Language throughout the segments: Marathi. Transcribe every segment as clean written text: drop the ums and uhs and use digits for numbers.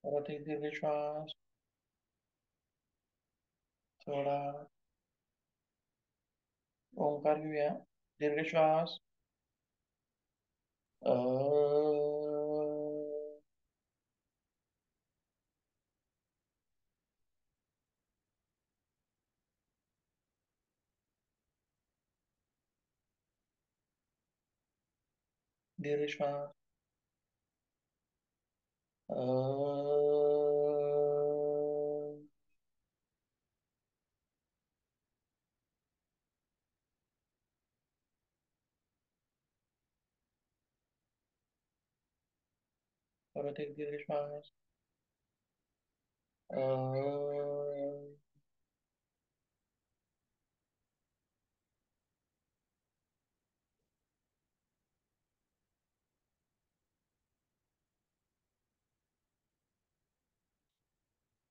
परत एक दीर्घ श्वास सोडा. ओंकार घेऊया. दीर्घ श्वास. दीर्घ श्वास. परत एक दीर्घ श्वास.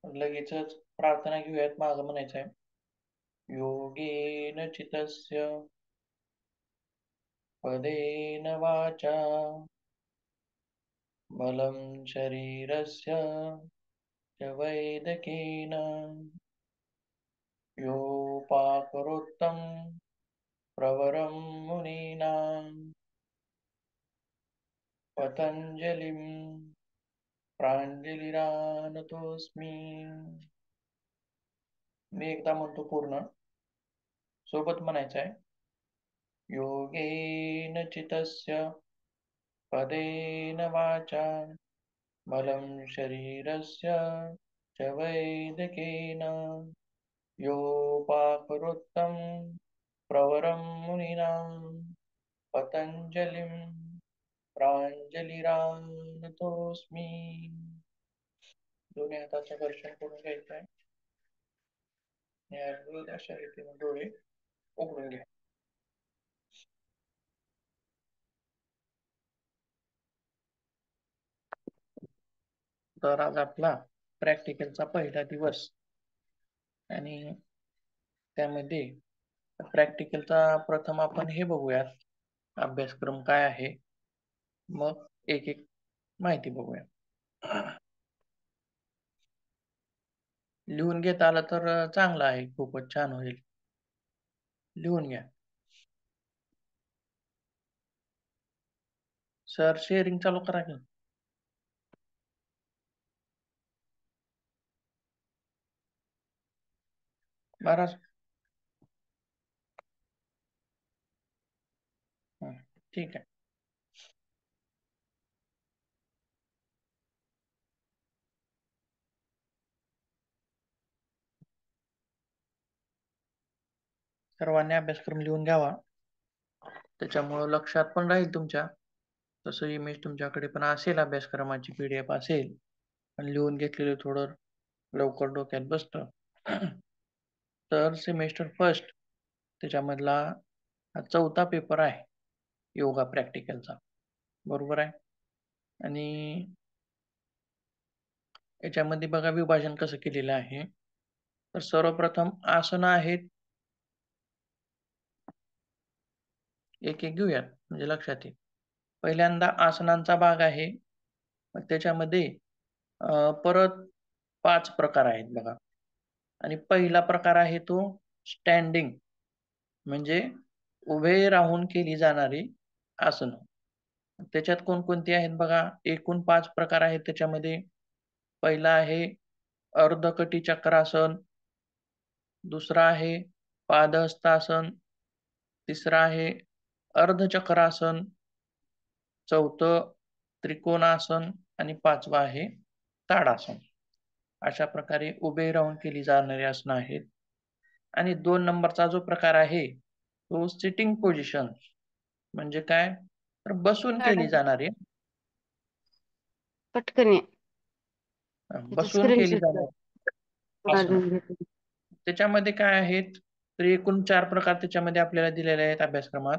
लगेचच प्रार्थना घेऊयात. माझं म्हणायचं आहे, योगेन चितस्य पदेन वाचा बलं शरीरस्य च वैदकेन योपाकरोत्तं प्रवरं मुनीनां पतंजलिं प्राञ्जलिरानतोऽस्मि. मी एकदा म्हणतो पूर्ण, सोबत म्हणायचं आहे. योगेन चितस्य पदेन वाचा बलं शरीरस्य च वैदकेन योपाकरोत्तं प्रवरं मुनीनां पतंजलिं प्राञ्जलिरानतोऽस्मि. दोन्ही हाताचं घर्षण करून घ्यायचं आहे. अशा रीतीने डोळे उघडून घ्या. तर आज आपला प्रॅक्टिकलचा पहिला दिवस आणि त्यामध्ये प्रॅक्टिकलचा प्रथम आपण हे बघूयात, अभ्यासक्रम काय आहे, मग एक एक माहिती बघूया. लिहून घेता आलं तर चांगलं आहे, खूपच छान होईल. लिहून घ्या. सर शेअरिंग चालू करा की. महाराज ठीक आहे. सर्वांनी अभ्यासक्रम लिहून घ्यावा, त्याच्यामुळं लक्षात पण राहील तुमच्या. तसं इमेज तुमच्याकडे पण असेल, अभ्यासक्रमाची PDF असेल, पण लिहून घेतलेलं थोडं लवकर डोक्यात बसतं. तर सेमेस्टर फर्स्ट त्याच्यामधला हा चौथा पेपर आहे, योगा प्रॅक्टिकलचा, बरोबर आहे. आणि याच्यामध्ये बघा विभाजन कसं केलेलं आहे. तर सर्वप्रथम आसनं आहेत, एक एक घेऊयात म्हणजे लक्षात येईल. पहिल्यांदा आसनांचा भाग आहे, मग त्याच्यामध्ये परत 5 प्रकार आहेत बघा. आणि पहिला प्रकार आहे तो स्टँडिंग, म्हणजे उभे राहून केली जाणारी आसनं. त्याच्यात कोणकोणती आहेत बघा, एकूण 5 प्रकार आहेत त्याच्यामध्ये. पहिला आहे अर्धकटी चक्रासन, दुसरा आहे पादहस्तासन, तिसरा आहे अर्धचक्रासन, चौथं त्रिकोणासन आणि पाचवं आहे ताडासन. अशा प्रकारे उभे राहून केली जाणारी आसनं आहेत. आणि 2 नंबरचा जो प्रकार आहे तो सिटिंग पोझिशन, म्हणजे काय, तर बसून केली जाणारी, पटकन बसून केली जाणारी आसनं. त्याच्यामध्ये काय आहेत, तर एकूण 4 प्रकार त्याच्यामध्ये आपल्याला दिलेले आहेत अभ्यासक्रमात.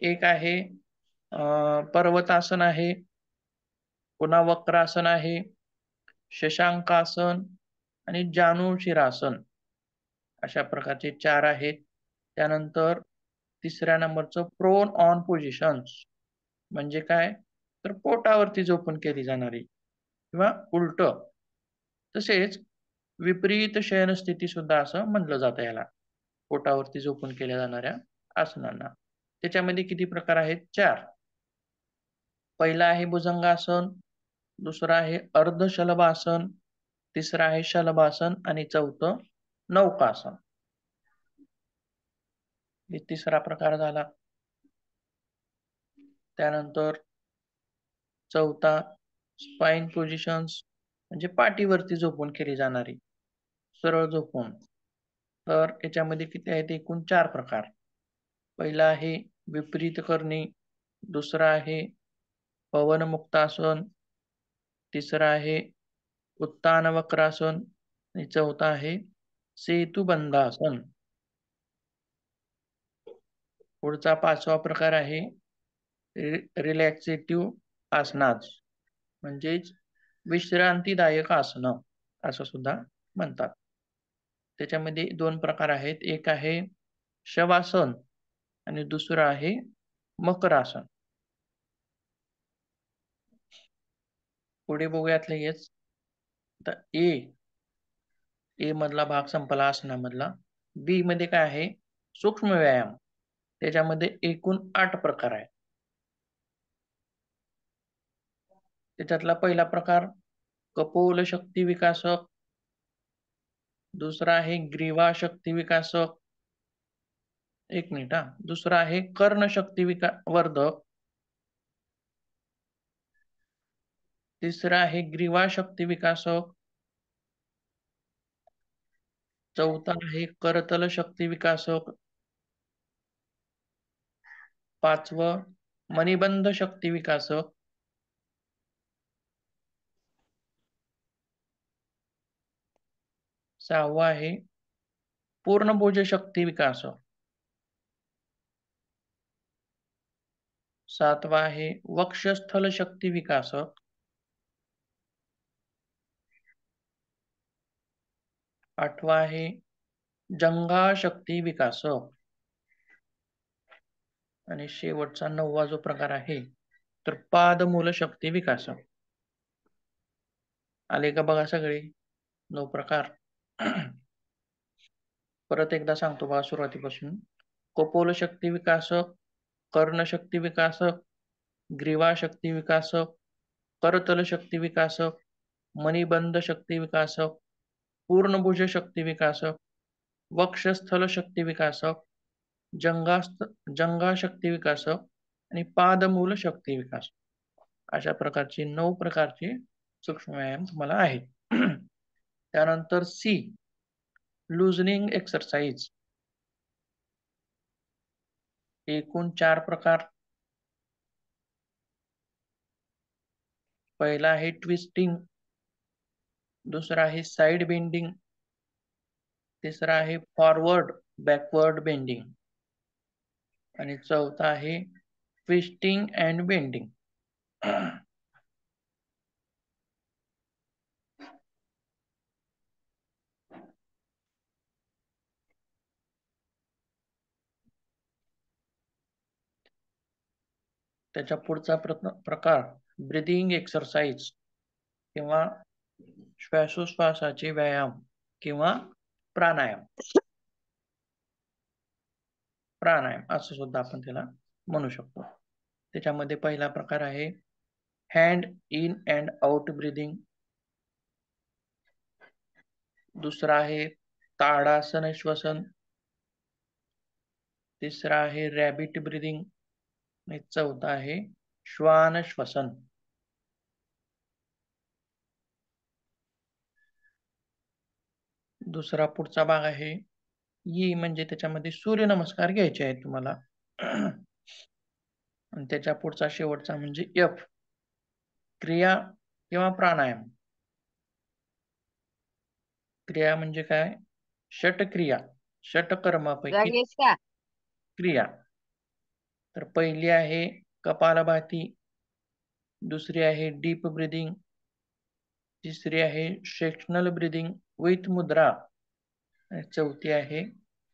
एक आहे पर्वतासन आहे, पुन्हा वक्रासन आहे, शशांकासन आणि जानुशिरासन, अशा प्रकारचे 4 आहेत. त्यानंतर तिसऱ्या नंबरचं प्रोन ऑन पोझिशन्स, म्हणजे काय, तर पोटावरती झोपून केली जाणारी किंवा उलट तसेच विपरीत शयनस्थिती सुद्धा असं म्हटलं जातं याला. पोटावरती झोपून केल्या जाणाऱ्या आसनांना. त्याच्यामध्ये किती प्रकार आहेत? 4. पहिला आहे भुजंगासन, दुसरं आहे अर्धशलभासन, तिसरं आहे शलभासन आणि चौथं नौकासन. हे तिसरा प्रकार झाला. त्यानंतर चौथा स्पाइन पोझिशन्स म्हणजे पाठीवरती झोपून केली जाणारी, सरळ झोपून. तर याच्यामध्ये किती आहेत? एकूण 4 प्रकार. पहिला आहे विपरीत करणी, दुसरा आहे पवनमुक्तासन, तिसरा आहे उत्तान वक्रासन आणि चौथा आहे सेतुबंधासन. पुढचा 5वा प्रकार आहे रिलॅक्सेटिव्ह आसनाज म्हणजेच विश्रांतीदायक आसनं असं सुद्धा म्हणतात. त्याच्यामध्ये 2 प्रकार आहेत. एक आहे शवासन आणि दुसरं आहे मकरासन. पुढे बघूयात लगेच. तर ए मधला भाग संपला आसनामधला. बी मध्ये काय आहे? सूक्ष्म व्यायाम. त्याच्यामध्ये एकूण 8 प्रकार आहेत. त्याच्यातला पहिला प्रकार कपोल शक्ती विकासक, दुसरा आहे ग्रीवा शक्ती विकासक, एक मिनिट हा. दुसरा आहे कर्ण शक्ती वर्धक, तिसरा आहे ग्रीवा शक्ती विकासक, चौथा आहे करतल शक्ती विकासक, 5वं मणिबंध शक्ती विकासक, 6वं आहे पूर्णभुज शक्ती विकासक, 7वा आहे वक्षस्थल शक्ती विकासक, 8वा आहे जंघा शक्ती विकासक आणि शेवटचा 9वा जो प्रकार आहे तर पादमूल शक्ती विकासक. आले का बघा सगळे 9 प्रकार. परत एकदा सांगतो बघा सुरुवातीपासून. कपोल शक्ती विकासक, कर्ण शक्ती विकासक, ग्रीवा शक्ती विकासक, करतल शक्ती विकासक, मणिबंध शक्ती विकासक, पूर्णभुज शक्ती विकासक, वक्षस्थल शक्ती विकासक, जंघा शक्ती विकासक आणि पादमूल शक्ती विकासक. अशा प्रकारचे 9 प्रकारचे सूक्ष्म व्यायाम तुम्हाला आहेत. त्यानंतर सी लुजनिंग एक्सरसाइज. एकूण 4 प्रकार. पहिला आहे ट्विस्टिंग, दुसरा आहे साइड बेंडिंग, तिसरा आहे फॉरवर्ड बॅकवर्ड बेंडिंग आणि चौथा आहे ट्विस्टिंग अँड बेंडिंग. त्याच्या पुढचा प्रकार ब्रीदिंग एक्सरसाइज किंवा श्वासोश्वासाचे व्यायाम किंवा प्राणायाम. प्राणायाम असं सुद्धा आपण त्याला म्हणू शकतो. त्याच्यामध्ये पहिला प्रकार आहे hand in and out breathing, दुसरा आहे ताडासन श्वसन, तिसरा आहे रॅबिट ब्रीदिंग आणि चौथा आहे श्वान श्वसन. दुसरा पुढचा भाग आहे ई म्हणजे त्याच्यामध्ये सूर्यनमस्कार घ्यायचे आहेत तुम्हाला. आणि त्याच्या पुढचा शेवटचा म्हणजे एफ क्रिया किंवा प्राणायाम. क्रिया म्हणजे काय? षटक्रिया, षटकर्मापैकी रागेश का क्रिया. तर पहिली आहे कपालभाती, दुसरी आहे डीप ब्रीदिंग, तिसरी आहे सेक्शनल ब्रीदिंग विथ मुद्रा आणि चौथी आहे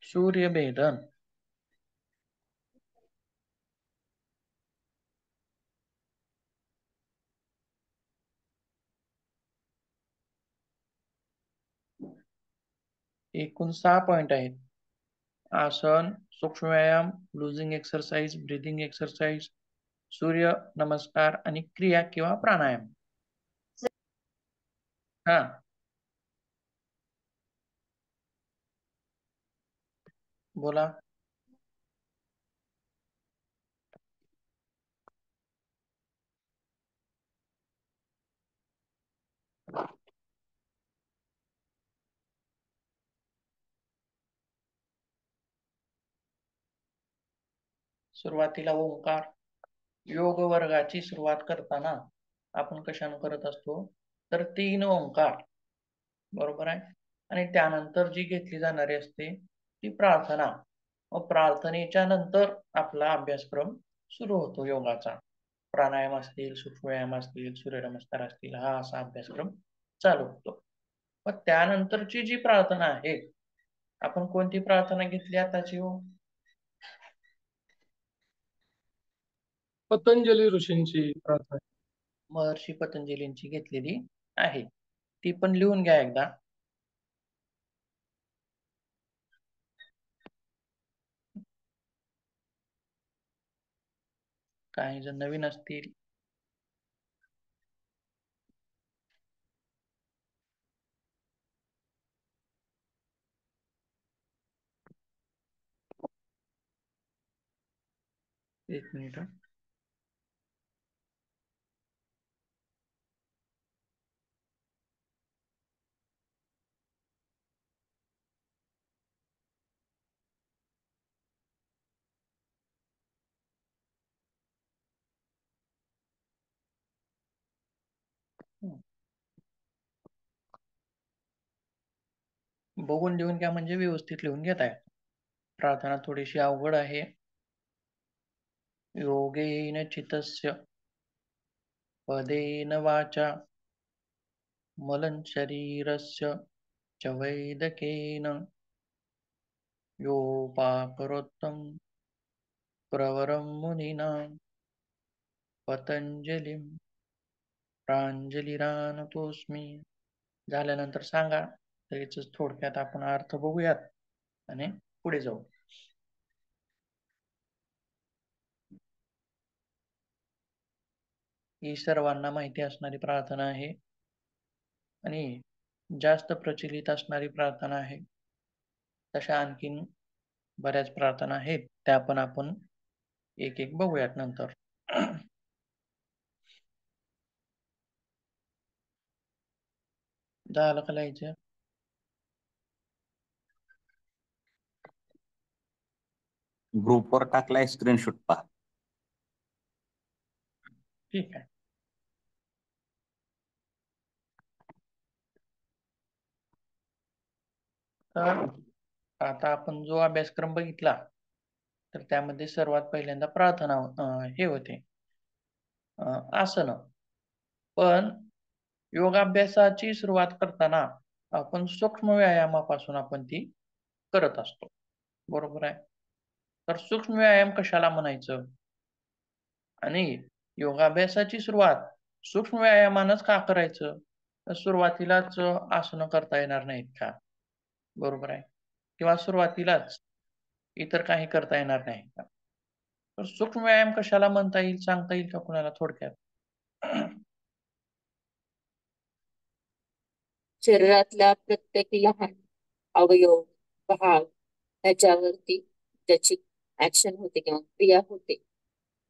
सूर्यभेदन. एकूण 6 पॉइंट आहेत. आसन, सूक्ष्म व्यायाम, लुझिंग एक्सरसाइज, ब्रीदिंग एक्सरसाइज, सूर्य नमस्कार आणि क्रिया किंवा प्राणायाम. हा, बोला. सुरुवातीला ओंकार. योग वर्गाची सुरुवात करताना आपण कशाने करत असतो, तर 3 ओंकार, बरोबर आहे. आणि त्यानंतर जी घेतली जाणारी असते ती प्रार्थना. व प्रार्थनेच्या नंतर आपला अभ्यासक्रम सुरू होतो योगाचा. प्राणायाम असतील, सूक्ष्म व्यायाम असतील, सूर्यनमस्कार असतील, हा असा अभ्यासक्रम चालू होतो. मग त्यानंतरची जी प्रार्थना आहे, आपण कोणती प्रार्थना घेतली आताची हो? पतंजली ऋषींची प्रार्थना. महर्षी पतंजलींची घेतलेली आहे. ती पण लिहून घ्या एकदा. काही जण नवीन असतील. एक मिनिट. बघून लिहून घ्या म्हणजे व्यवस्थित लिहून घेताय. प्रार्थना थोडीशी अवघड आहे. योगेन चितस्य पदेन वाचा मलं शरीरस्य च वैदकेन योपाकरोत्तं प्रवरं मुनिना पतंजलिं प्रांजलिरानतोस्मी. झाल्यानंतर सांगा. त्याच थोडक्यात आपण अर्थ बघूयात आणि पुढे जाऊ. ही सर्वांना माहिती असणारी प्रार्थना आहे आणि जास्त प्रचलित असणारी प्रार्थना आहे. तशा आणखीन बऱ्याच प्रार्थना आहेत, त्या पण आपण एक एक बघूयात नंतर. झालं का लिहायचं? ग्रुपवर टाकलाय, स्क्रीनशॉट पहा. ठीक आहे. तर आता आपण जो अभ्यासक्रम बघितला, तर त्यामध्ये सर्वात पहिल्यांदा प्रार्थना हे होते आसन. पण योगाभ्यासाची सुरुवात करताना आपण सूक्ष्म व्यायामापासून आपण ती करत असतो, बरोबर आहे. तर सूक्ष्म व्यायाम कशाला म्हणायचं आणि योगाभ्यासाची सुरुवात सूक्ष्म व्यायामानच का करायचं? तर सुरुवातीलाच आसनं करता येणार नाहीत का? बरोबर आहे. किंवा सुरुवातीलाच इतर काही करता येणार नाही का? तर सूक्ष्म व्यायाम कशाला म्हणता येईल, सांगता येईल का कुणाला थोडक्यात? शरीरातला प्रत्येक लहान अवयव, भाग ह्याच्यावरती ज्याची ऍक्शन होते किंवा क्रिया होते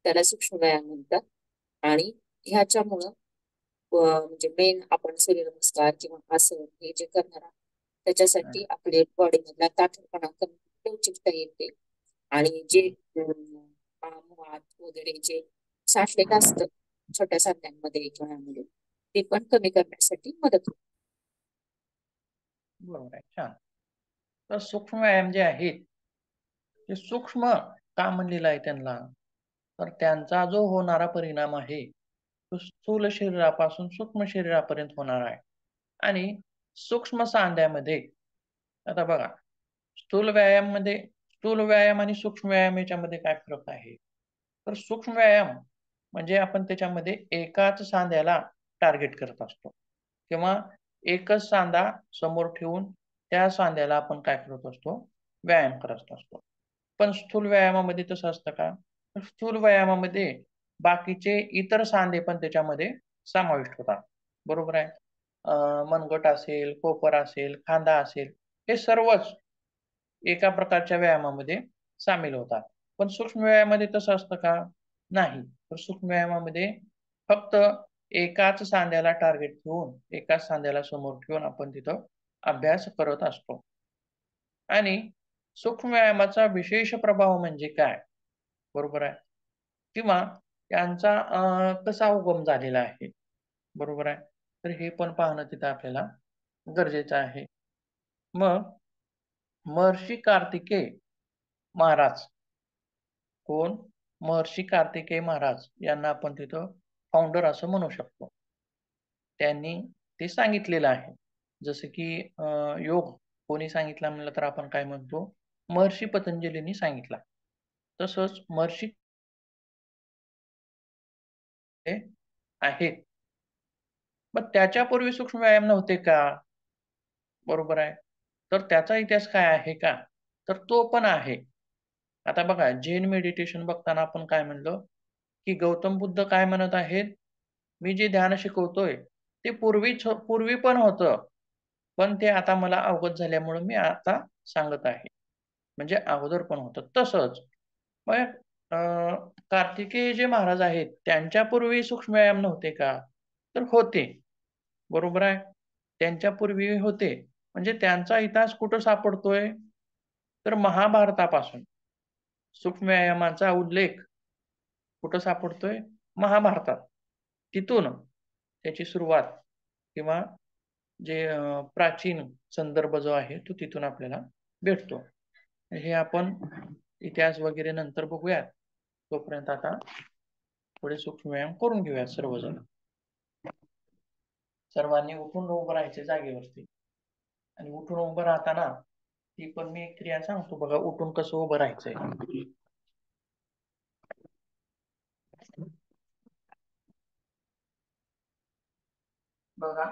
त्याला सूक्ष्म व्यायाम म्हणतात. आणि ह्याच्यामुळं म्हणजे मेन आपण सूर्यनमस्कार किंवा आसन हे जे करणार आहोत त्याच्यासाठी आपल्या बॉडी मधला ताठरपणा कमी, लवचिकता येते आणि जे हात वगैरे जे साठलेलं असतं छोट्या सांध्यांमध्ये किंवा ह्यामध्ये ते पण कमी करण्यासाठी मदत होते. बरोबर आहे, छान. तर सूक्ष्म व्यायाम जे आहेत ते सूक्ष्म का म्हणलेलं आहे त्यांना, तर त्यांचा जो होणारा परिणाम आहे तो स्थूल शरीरापासून सूक्ष्म शरीरापर्यंत होणार आहे. आणि सूक्ष्म सांध्यामध्ये आता बघा, स्थूल व्यायाम आणि सूक्ष्म व्यायाम याच्यामध्ये काय फरक आहे? तर सूक्ष्म व्यायाम म्हणजे आपण त्याच्यामध्ये एकाच सांध्याला टार्गेट करत असतो किंवा एकच सांधा समोर ठेवून त्या सांध्याला आपण काय करत असतो, व्यायाम करत असतो. पण स्थूल व्यायामामध्ये तसं असतं का? स्थूल व्यायामामध्ये बाकीचे इतर सांधे पण त्याच्यामध्ये समाविष्ट होतात. बरोबर आहे. मनगट असेल, कोपर असेल, खांदा असेल, हे सर्वच एका प्रकारच्या व्यायामामध्ये सामील होतात. पण सूक्ष्म व्यायामामध्ये तसं असतं का? नाही. तर सूक्ष्म व्यायामामध्ये फक्त एकाच सांध्याला टार्गेट ठेवून, एकाच सांध्याला समोर ठेवून आपण तिथं अभ्यास करत असतो. आणि सूक्ष्म व्यायामाचा विशेष प्रभाव म्हणजे काय? बरोबर आहे. किंवा त्यांचा कसा उगम झालेला आहे. बरोबर आहे. तर हे पण पाहणं तिथं आपल्याला गरजेचं आहे. मग महर्षी कार्तिकेय महाराज कोण? महर्षी कार्तिकेय महाराज यांना आपण तिथं फाउंडर असं म्हणू शकतो. त्यांनी ते सांगितलेलं आहे. जसं की योग कोणी सांगितला म्हणलं तर आपण काय म्हणतो? महर्षी पतंजलींनी सांगितला. तसंच महर्षी आहेत. मग त्याच्यापूर्वी सूक्ष्म व्यायाम नव्हते का? बरोबर आहे. तर त्याचा इतिहास काय आहे का? तर तो पण आहे. आता बघा झेन मेडिटेशन बघताना आपण काय म्हणलं, की गौतम बुद्ध काय म्हणत आहेत? मी जे ध्यान शिकवतोय ते पूर्वी पण होतं. पण ते आता मला अवगत झाल्यामुळे मी आता सांगत आहे. म्हणजे अगोदर पण होतं. तसंच मग कार्तिकेय जे महाराज आहेत त्यांच्यापूर्वी सूक्ष्म व्यायाम नव्हते का? तर होते. बरोबर आहे. त्यांच्यापूर्वी होते. म्हणजे त्यांचा इतिहास कुठं सापडतोय? तर महाभारतापासून सूक्ष्म व्यायामाचा उल्लेख कुठं सापडतोय? महाभारतात. तिथून त्याची सुरुवात किंवा जे प्राचीन संदर्भ जो आहे तो तिथून आपल्याला भेटतो. हे आपण इतिहास वगैरे नंतर बघूयात. तोपर्यंत आता थोडे सूक्ष्म व्यायाम करून घेऊयात सर्वजण. सर्वांनी उठून उभं राहायचे जागेवरती. आणि उठून उभं राहताना ती पण मी एक क्रिया सांगतो बघा, उठून कसं उभं राहायचंय. बघा,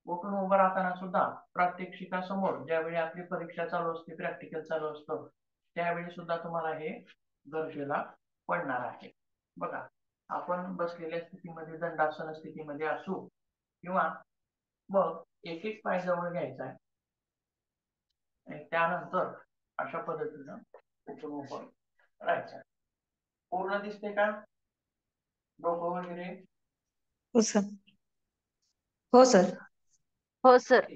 उठून उभं राहताना सुद्धा प्रात्यक्षिकासमोर ज्यावेळी आपली परीक्षा चालू असते, प्रॅक्टिकल चालू असतं, त्यावेळी सुद्धा तुम्हाला हे गरजेला पडणार आहे. बघा, आपण बसलेल्या स्थितीमध्ये दंडासन स्थितीमध्ये असू किंवा मग एक एक पाय जवळ घ्यायचा आहे आणि त्यानंतर अशा पद्धतीनं उठून उभं राहायचं. पूर्ण दिसते का? डोकं वगैरे? हो सर. हो सर. हो सर.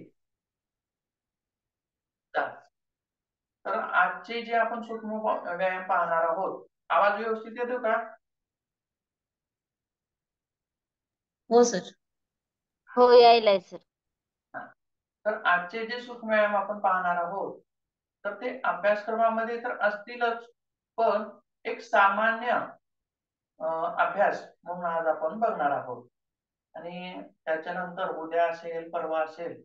तर आजचे जे आपण सूक्ष्म व्यायाम पाहणार आहोत, आवाज व्यवस्थित येतो का? हो सर. हो यायलाय सर. तर आजचे जे सूक्ष्म व्यायाम आपण पाहणार आहोत तर ते अभ्यासक्रमामध्ये तर असतीलच, पण एक सामान्य अभ्यास म्हणून आज आपण बघणार आहोत. आणि त्याच्यानंतर उद्या असेल, परवा असेल,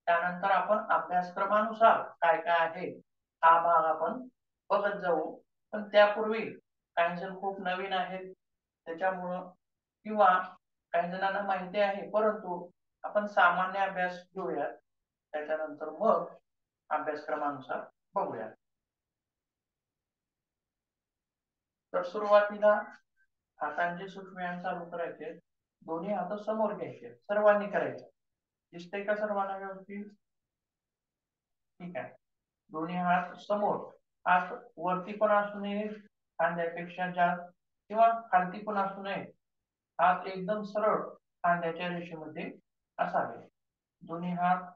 त्यानंतर आपण अभ्यासक्रमानुसार काय काय आहे हा भाग आपण बघत जाऊ. पण त्यापूर्वी काही जण खूप नवीन आहेत त्याच्यामुळं किंवा काही जणांना माहिती आहे परंतु आपण सामान्य अभ्यास घेऊयात, त्याच्यानंतर मग अभ्यासक्रमानुसार बघूया. तर सुरुवातीला हातांचे सूक्ष्म व्यायाम चालू करायचे. दोन्ही हात समोर घ्यायचे, सर्वांनी करायचे. दिसतंय का सर्वांना व्यवस्थित? ठीक आहे. दोन्ही हात समोर, हात वरती पण असू नये खांद्यापेक्षा जास्त किंवा खालती पण असू नये. हात एकदम सरळ खांद्याच्या रेषेमध्ये असावे दोन्ही हात.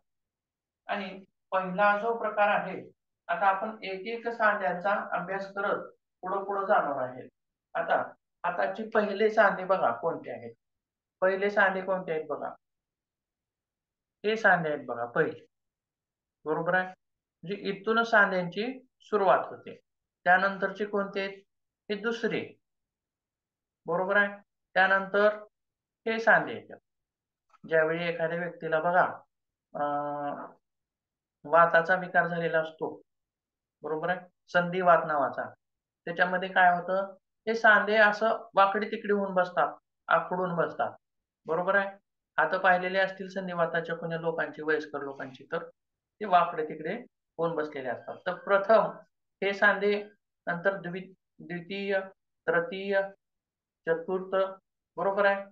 आणि पहिला जो प्रकार आहे, आता आपण एक एक सांध्याचा अभ्यास करत पुढे जाणार आहे. आता हाताचे पहिले सांधे बघा कोणते आहेत. पहिले सांधे कोणते आहेत बघा, हे सांधे आहेत बघा पहिले. बरोबर आहे. म्हणजे इथून सांध्यांची सुरुवात होते. त्यानंतरचे कोणते आहेत? हे दुसरे. बरोबर आहे. त्यानंतर हे सांधे येतात. ज्यावेळी एखाद्या व्यक्तीला बघा वाताचा विकार झालेला असतो, बरोबर आहे, संधिवात नावाचा, त्याच्यामध्ये काय होतं, हे सांधे असं वाकडी तिकडी होऊन बसतात, आखडून बसतात. बरोबर आहे. आता पाहिलेले असतील संधिवाताच्या कोणी लोकांची, वयस्कर लोकांची, तर ते वाकडे तिकडे होऊन बसलेले असतात. तर प्रथम हे सांधे, नंतर द्वितीय, तृतीय, चतुर्थ, बरोबर आहे.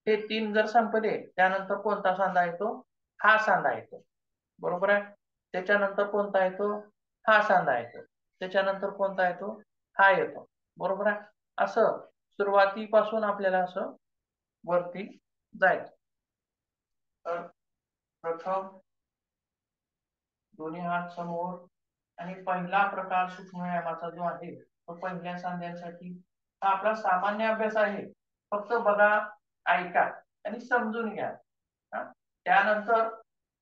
हे 3 जर संपले त्यानंतर कोणता सांधा येतो? हा सांधा येतो, बरोबर आहे. त्याच्यानंतर कोणता येतो? हा सांधा येतो. त्याच्यानंतर कोणता येतो? हा येतो, बरोबर आहे. असं सुरुवातीपासून आपल्याला असं वरती जायचं. तर प्रथम दोन्ही हात समोर, आणि पहिला प्रकार सूक्ष्म व्यायामाचा जो आहे तो पहिल्या सांध्यासाठी हा आपला सामान्य अभ्यास आहे. फक्त बघा, ऐका आणि समजून घ्या. त्यानंतर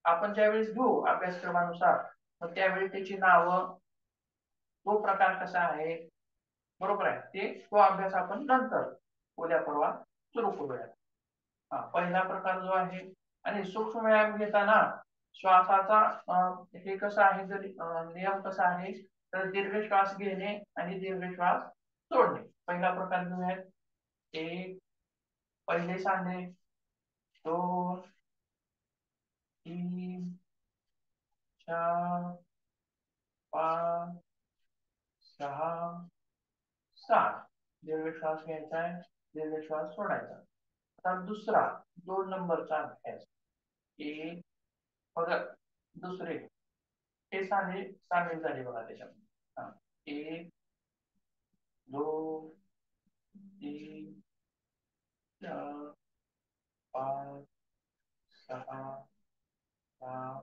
आपण ज्यावेळेस घेऊ अभ्यासक्रमानुसार, मग त्यावेळी त्याची नावं, तो प्रकार कसा आहे, बरोबर आहे, तो अभ्यास आपण नंतर उद्या परवा सुरू करूया. पहिला प्रकार जो आहे, आणि सूक्ष्म व्यायाम घेताना श्वासाचा हे कसं आहे, नियम कसा आहे, तर दीर्घ श्वास घेणे आणि दीर्घ श्वास सोडणे. पहिला प्रकार घेऊया. 1, पहिले सांधे, 2, 3, 4, 5, 6, 7. दीर्घ श्वास घ्यायचा आहे, दीर्घ श्वास सोडायचा. आता दुसरा 2 नंबरचा अभ्यास. 1, बघा दुसरे हे सांधे सामील झाले बघा त्याच्यामध्ये. 1, 2, 3, 4, 5, 6, 7,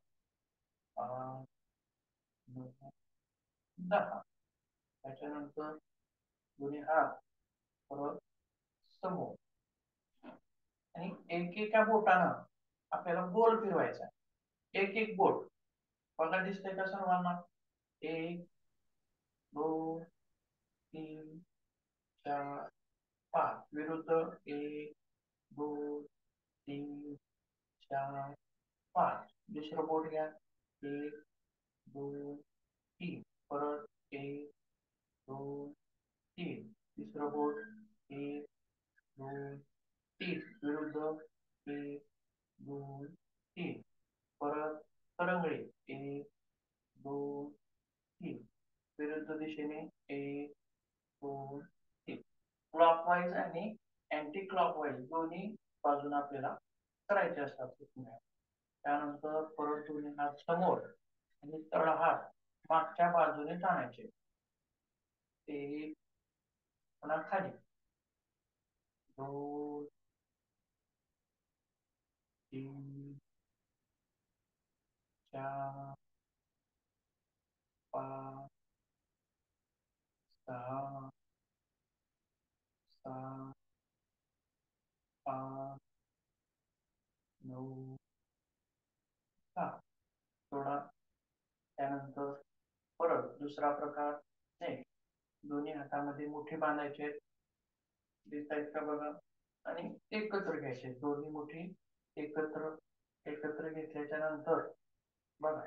8, 9, 10. त्याच्यानंतर दोन्ही हात परत समोर, आणि एकेका बोटानं आपल्याला गोल फिरवायचा. एक एक बोट बघा, दिसतंय का सर्वांना? 1, 2, 3, 4, 5. विरुद्ध 1, 2, 3, 4, 5. दुसरं बोट घ्या. 1, 2, 3. परत 1, 2, 3. तिसरं बोट. 1, 2, 3. विरुद्ध 1, 2, 3. परत तरंगळी. 1, 2, 3. विरुद्ध दिशेने 1, 2, 3. क्लॉकवाईज आणि अँटी क्लॉकवाईज दोन्ही बाजूने आपल्याला करायचे असतात. त्यानंतर परत दोन्ही हात समोर आणि तळ हात मागच्या बाजूने टाळायचे. 1, पुन्हा खाली. 2, 3, 4, 5, 6, 7, 8, 9, 10. थोडा. त्यानंतर परत दुसरा प्रकार. दोन्ही हातामध्ये मुठी बांधायचे, दिसतायत का बघा, आणि एकत्र घ्यायचे. दोन्ही मुठी एकत्र घेतल्याच्या नंतर बघा,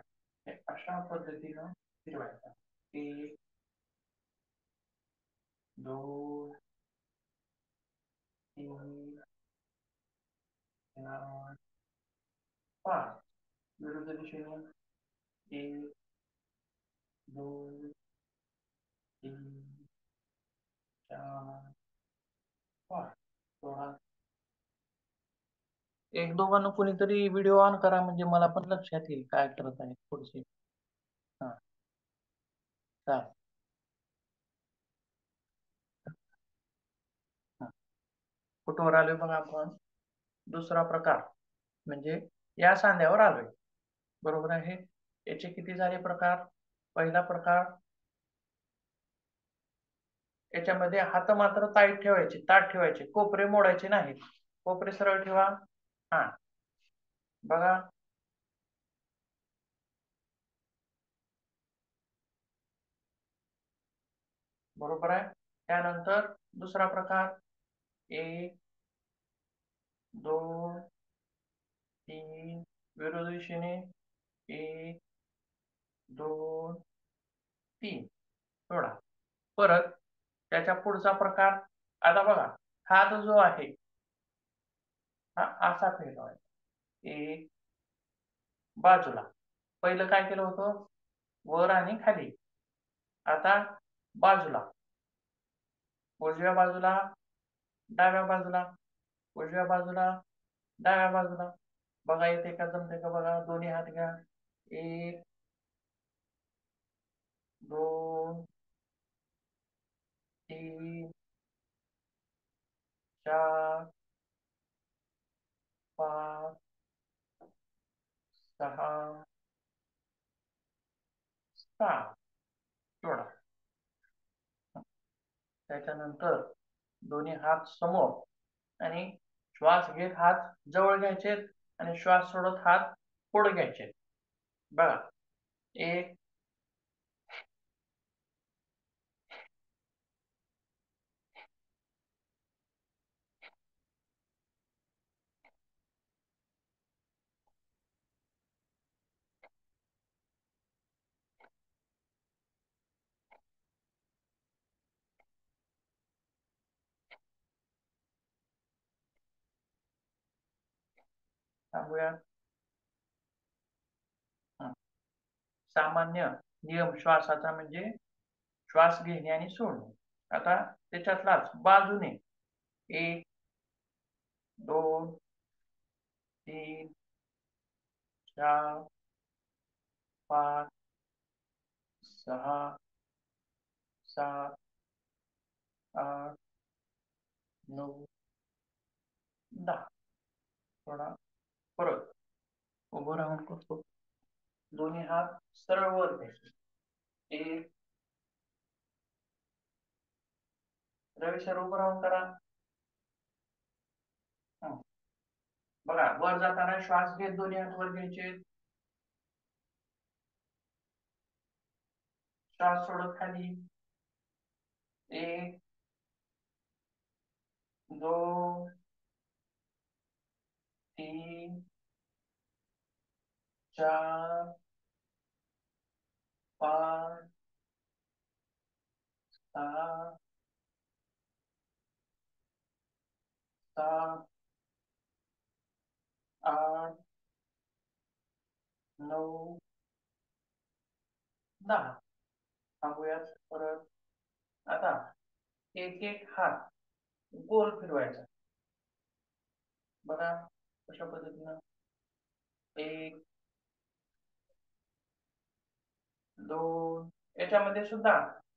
अशा पद्धतीनं फिरवायचा. 1, 2, 3, 4, 5. विरुद्ध दिशेने 1, 2, 3, 4, 5. थोडा. एक दोघांना कोणीतरी व्हिडिओ ऑन करा, म्हणजे मला पण लक्षात येईल काय करत आहे थोडीशी. हा, चालेल. कुठवर आलोय बघा आपण? दुसरा प्रकार, म्हणजे या सांध्यावर आलोय, बरोबर आहे. याचे किती झाले प्रकार? पहिला प्रकार, याच्यामध्ये हात मात्र ताईट ठेवायचे, ताट ठेवायचे, कोपरे मोडायचे नाहीत. कोपरे सरळ ठेवा. हा, बघा, बरोबर आहे. त्यानंतर दुसरा प्रकार. 1, 2, 3. विरोधी दिशेने 1, 2, 3. सोडा. परत त्याच्या पुढचा प्रकार. आता बघा, हात जो आहे हा असा फिरवायचा, 1 बाजूला, पहिलं काय केलं होतं, वर आणि खाली. आता बाजूला, उजव्या बाजूला, डाव्या बाजूला, उजव्या बाजूला, डाव्या बाजूला. बघा येते का, जमते का बघा. दोन्ही हात घ्या. 1 2 3 4 5 6 7. सोडा. त्याच्यानंतर दोन्ही हात समोर आणि श्वास घेत हात जवळ घ्यायचे आणि श्वास सोडत हात पुढे घ्यायचे. बघा 1 थांबूया. सामान्य नियम श्वासाचा म्हणजे श्वास घेणे आणि सोडणे. आता त्याच्यातलाच बाजूने 1 2 3 4 5 6 7 8 9 10. थोडा परत उभं राहून करतो. दोन्ही हात सरळ वर घ्यायचे. 1 रवी सर उभं राहून करा. बघा वर जाताना श्वास घेत दोन्ही हात वर घ्यायचे. श्वास सोडत खाली. 1 2 3 4 5 6 7 8 9 10. थांबूयात परत. आता एक एक हात गोल फिरवायचा. बघा कशा पद्धतीनं. 1 2. याच्यामध्ये सुद्धा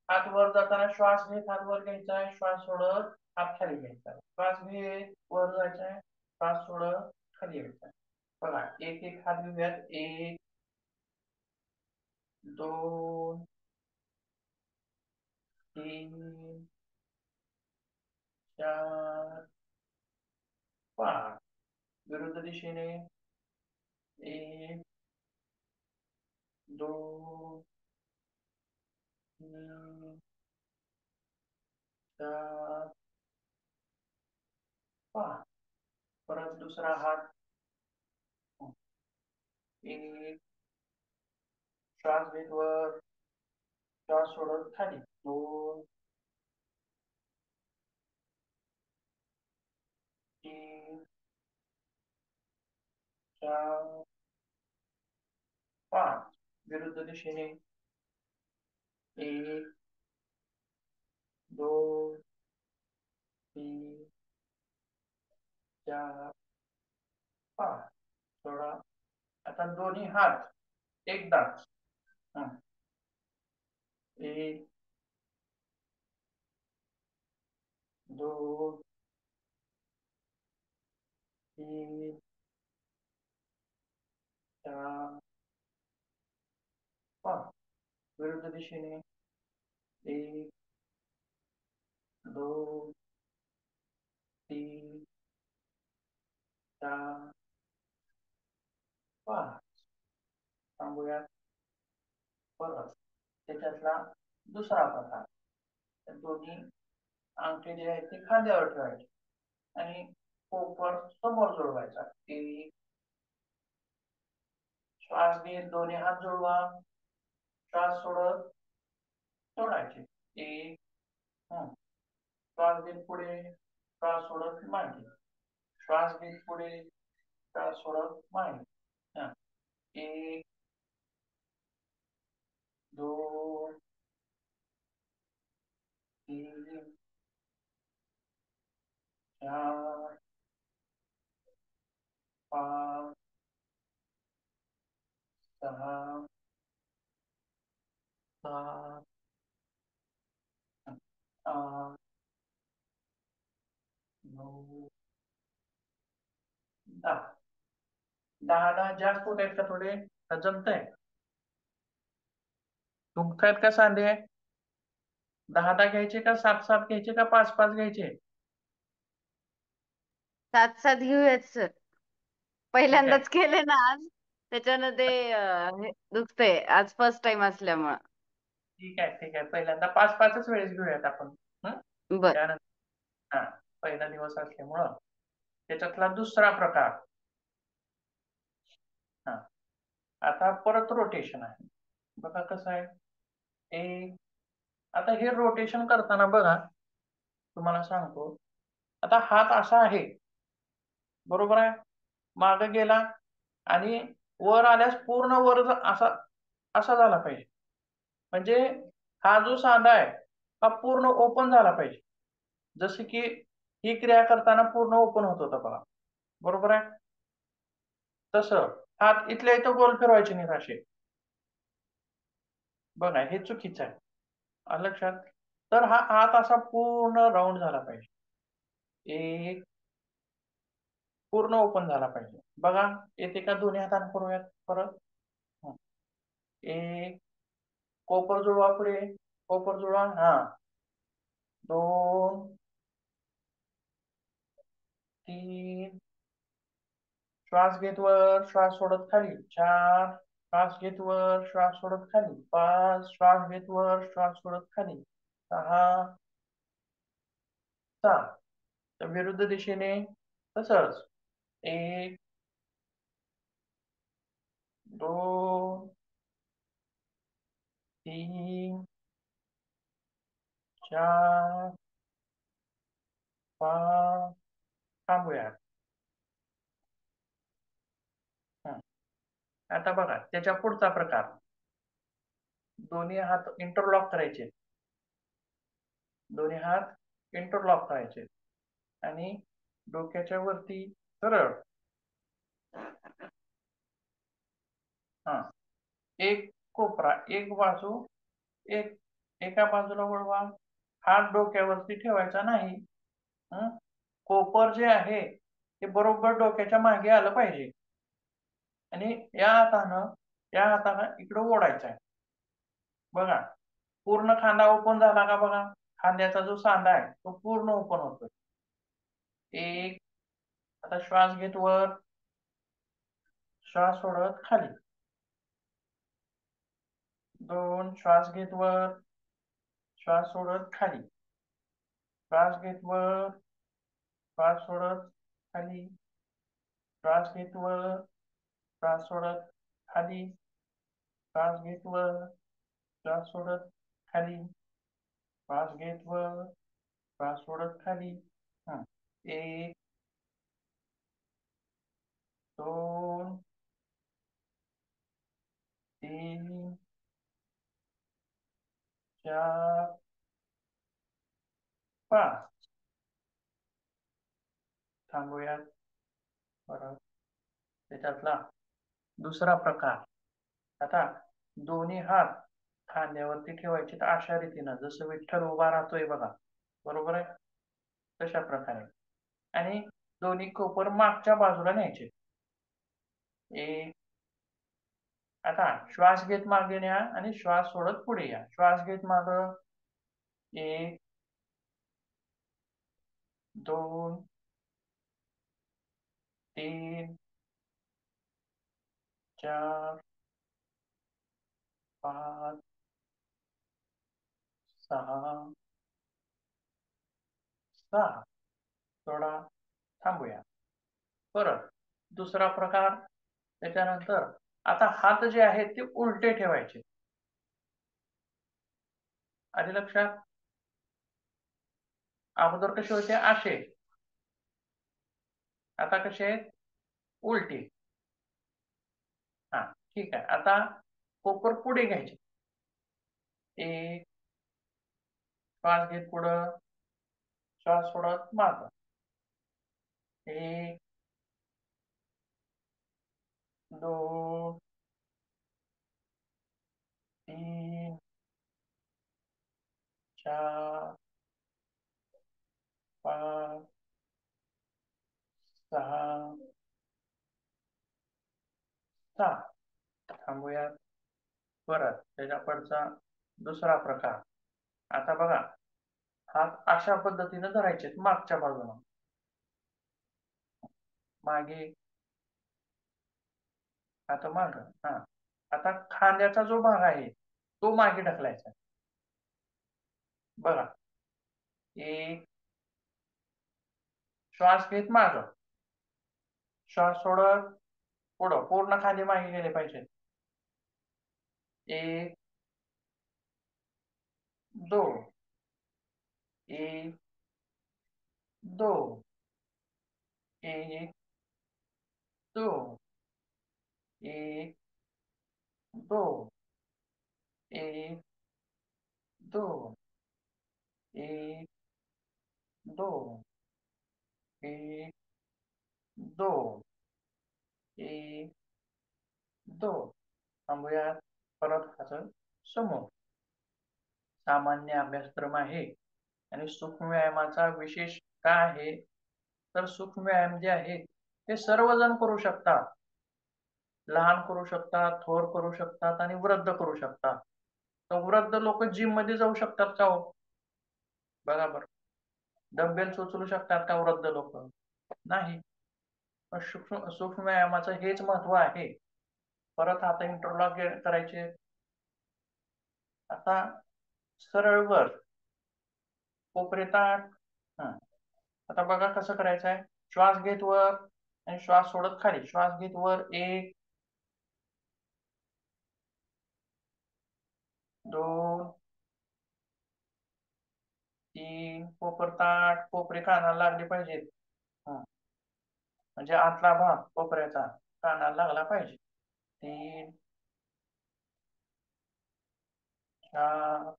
हात वर जाताना श्वास घेत हात वर घ्यायचा आहे. श्वास सोडत हात खाली घ्यायचा आहे. श्वास घेत वर जायचा आहे. श्वास सोडत खाली घ्यायचा आहे. बघा एक एक हात घेऊयात. 1 2 3 4 5. विरुद्ध दिशेने 1 2 3 4 5. परत दुसरा हात. 1 श्वास घेत वर, श्वास सोडत खाली. 2 3 4 5. विरुद्ध दिशेने 1 2 3 4 5. सोडा. आता दोन्ही हात एकदाच. 1 2 3 4 5. विरुद्ध दिशेने 1 2 3 4 5. थांबूयात परत. त्याच्यातला दुसरा प्रकार. तर दोन्ही अंगठे जे आहेत ते खांद्यावर ठेवायचे आणि पोपर समोर जोडवायचा. 1 श्वास घेत दोन्ही हात जोडवा. श्वास सोडत सोडायचे. 1 श्वास घेत पुढे, श्वास सोडत मागे. श्वास घेत पुढे, श्वास सोडत मागे. 1 2 3 4 5 6 7 8 9 10 10 जास्त होत आहेत का थोडे? का जमतंय? तुमच्यात का सांधे? 10 घ्यायचे का 7 घ्यायचे का 5 घ्यायचे? 7 घेऊयात सर. पहिल्यांदाच केले ना आज, त्याच्यानं ते हे दुखतंय आज फर्स्ट टाइम असल्यामुळं. ठीक आहे. पहिल्यांदा 5 वेळेस घेऊयात आपण. हं? बर. त्यानंतर पहिला दिवस असल्यामुळं त्याच्यातला दुसरा प्रकार. आता परत रोटेशन आहे. बघा कसं आहे. आता हे रोटेशन करताना बघा, तुम्हाला सांगतो. आता हात असा आहे, बरोबर आहे. मागे गेला आणि वर आल्यास पूर्ण वर असा असा झाला पाहिजे. म्हणजे हा जो सांधा आहे हा पूर्ण ओपन झाला पाहिजे. जसे की ही क्रिया करताना पूर्ण ओपन होत होता बघा, बरोबर आहे. तसं हात इथल्या इथं गोल फिरवायचे नाही असे. बघा हे चुकीचं आहे. आलं लक्षात. तर हा हात असा पूर्ण राऊंड झाला पाहिजे. एक पूर्ण ओपन झाला पाहिजे. बघा येते का दोन्ही हाताने करूयात परत. एक कोपर जुळवा पुढे, कोपर जुळवा. 2 3 श्वास घेत वर, श्वास सोडत खाली. 4 श्वास घेत वर, श्वास सोडत खाली. 5 श्वास घेत वर, श्वास सोडत खाली. 6 तर विरुद्ध दिशेने तसंच. 1 2 3 4 5 थांबूया. आता बघा त्याच्या पुढचा प्रकार. दोन्ही हात इंटरलॉक करायचे. दोन्ही हात इंटरलॉक करायचे आणि डोक्याच्या वरती सरळ. एक कोपरा, एक बाजू, एका बाजूला वळवा. हात डोक्यावरती ठेवायचा नाही. कोपर जे आहे ते बरोबर डोक्याच्या मागे आलं पाहिजे आणि या हातानं इकडं ओढायचं आहे. बघा पूर्ण खांदा ओपन झाला का बघा. खांद्याचा जो सांधा आहे तो पूर्ण ओपन होतोय. एक आता श्वास घेत वर, श्वास सोडत खाली. 2 श्वास घेत वर, श्वास सोडत खाली. श्वास घेत वर, श्वास सोडत खाली. श्वास घेत वर, श्वास सोडत खाली. श्वास घेत वर, श्वास सोडत खाली. श्वास घेत वर, श्वास सोडत खाली. 1 2 3 4 5 थांबूयात. परत त्याच्यातला दुसरा प्रकार. आता दोन्ही हात खांद्यावरती ठेवायचे अशा रीतीनं, जसं विठ्ठल उभा राहतोय बघा, बरोबर आहे. तशा प्रकारे आणि दोन्ही कोपर मागच्या बाजूला न्यायचे. एक आता श्वास घेत मागे न्या आणि श्वास सोडत पुढे या. श्वास घेत माग. 1 2 3 4 5 6 थोडा थांबूया. परत दुसरा प्रकार. त्याच्यानंतर आता हात जे आहेत ते उलटे ठेवायचे. आधी लक्षात. अगोदर कसे होते असे, आता कसे आहेत उलटे. ठीक आहे. आता कोपर पुढे घ्यायचे. एक, श्वास घेत पुढं, श्वास सोडत माग. एक, दोन, तीन, चार, पाच, सहा, सात. थांबूयात. परत त्याच्या पुढचा दुसरा प्रकार. आता बघा, हात अशा पद्धतीने धरायचे मागच्या बाजूला, मागे, आता माग. हा, आता खांद्याचा जो भाग आहे तो मागे ढकलायचा. बघा, एक, श्वास घेत माग, श्वास सोडत पुढं, पूर्ण खांदे मागे गेले पाहिजेत. एक, दोन, एक, दोन, एक, दोन, एक, दोन, एक, दोन, एक, दोन, एक, दोन, एक, दोन. थांबूया. परत हात समोर. सामान्य अभ्यासक्रम आहे आणि सूक्ष्म व्यायामाचा विशेष काय आहे, तर सूक्ष्म व्यायाम जे आहे ते सर्वजण करू शकतात. लहान करू शकतात, थोर करू शकतात आणि वृद्ध करू शकतात. तर वृद्ध लोक जिम मध्ये जाऊ शकतात का हो? बघा बरं, डंबेल्स उचलू शकतात का वृद्ध लोक? नाही. सूक्ष्म व्यायामाचं हेच महत्व आहे. परत आता इंटरलॉक करायचे. आता सरळ वर, कोपरे ताठ. आता बघा कसं करायचं आहे. श्वास घेत वर आणि श्वास सोडत खाली. श्वास घेत वर, एक, दोन, तीन, कोपर ताठ, कोपरे कानाला लागले पाहिजेत. म्हणजे आतला भाग कोपऱ्याचा कानाला लागला पाहिजे. 3, 4,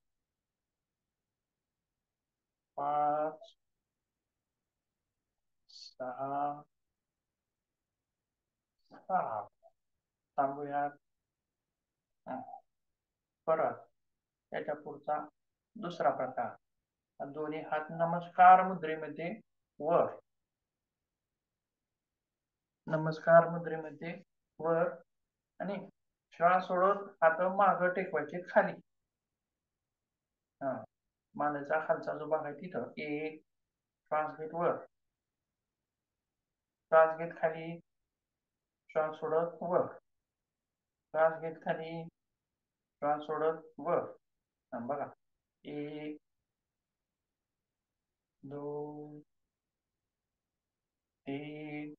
5, 6, 7. थांबूयात. परत त्याच्या पुढचा दुसरा प्रकार. दोन्ही हात नमस्कार मुद्रेमध्ये वर, नमस्कार मुद्रेमध्ये वर आणि श्वास सोडत हात माग टेकवायचे खाली. मानेचा खालचा जो भाग आहे तिथं. एक, श्वास घेत वर, श्वास घेत खाली, श्वास सोडत वर, श्वास घेत खाली, श्वास सोडत वर. बघा, एक, दोन, तीन,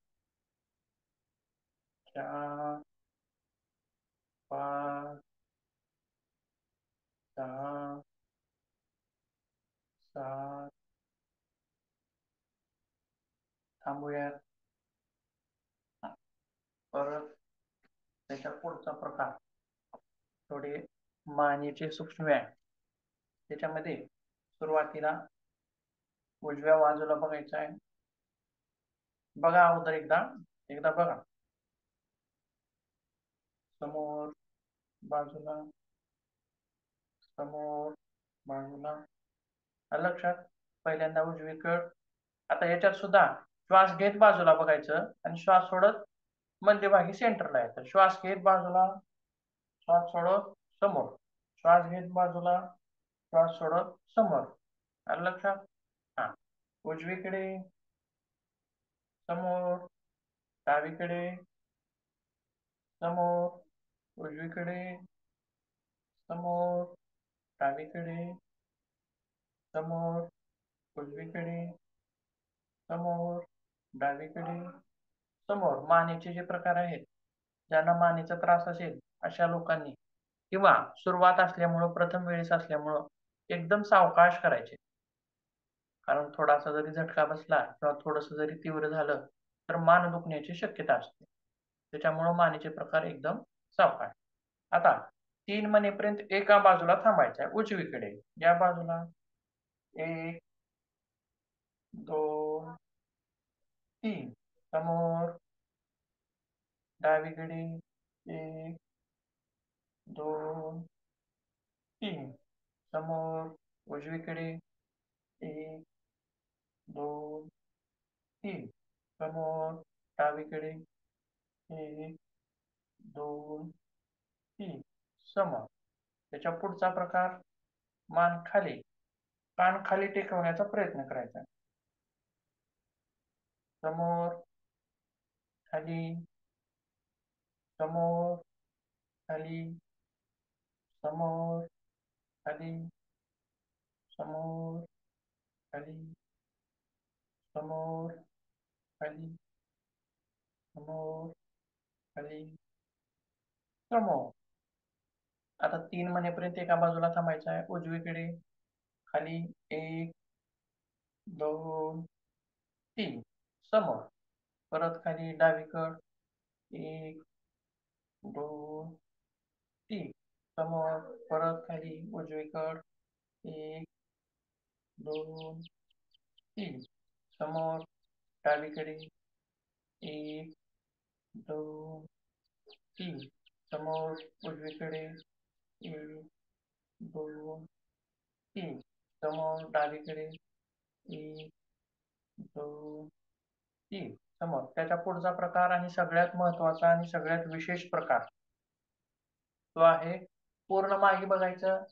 4, 5, 6, 7. थांबूयात. परत त्याच्या पुढचा प्रकार थोडे मानेचे सूक्ष्म व्यायाम. त्याच्यामध्ये सुरुवातीला उजव्या बाजूला बघायचं आहे. बघा अगोदर एकदा बघा. समोर, बाजूला, समोर, बाजूला. लक्षात. पहिल्यांदा उजवीकड. आता याच्यात सुद्धा श्वास घेत बाजूला बघायचं आणि श्वास सोडत मध्यभागी सेंटरला यायचं. श्वास घेत बाजूला, श्वास सोडत समोर, श्वास घेत बाजूला, श्वास सोडत समोर. आलं लक्षात. उजवीकडे, समोर, डावीकडे, समोर, उजवीकडे, समोर, डावीकडे, समोर, उजवीकडे, समोर, डावीकडे, समोर. मानेचे जे प्रकार आहेत, ज्यांना मानेचा त्रास असेल अशा लोकांनी किंवा सुरुवात असल्यामुळं, प्रथम वेळेस असल्यामुळं एकदम सावकाश करायचे. कारण थोडासा जरी झटका बसला किंवा थोडस जरी तीव्र झालं तर मान दुखण्याची शक्यता असते. त्याच्यामुळं मानेचे प्रकार एकदम सावकाश. आता 3 म्हणेपर्यंत एका बाजूला थांबायचं आहे उजवीकडे. या बाजूला 1 2 3 समोर डावीकडे 1 2 3 समोर उजवीकडे 1 2 3 समोर डावीकडे 1 2 3 समोर. त्याच्या पुढचा प्रकार मान खाली, कान खाली टेकवण्याचा प्रयत्न करायचा. समोर खाली समोर खाली समोर खाली समोर खाली समोर खाली समोर खाली समोर. आता 3 म्हणेपर्यंत एका बाजूला थांबायचं आहे उजवीकडे खाली 1 2 3 समोर. परत खाली डावीकड 1 2 3 समोर. परत खाली उजवीकड 1 2 3 समोर डावीकडे 1 2 3 समोर उजवीकडे 1 2 3 समोर डावीकडे 1 2 3 समोर. त्याच्या पुढचा प्रकार आणि सगळ्यात महत्वाचा आणि सगळ्यात विशेष प्रकार तो आहे पूर्ण मागे बघायचं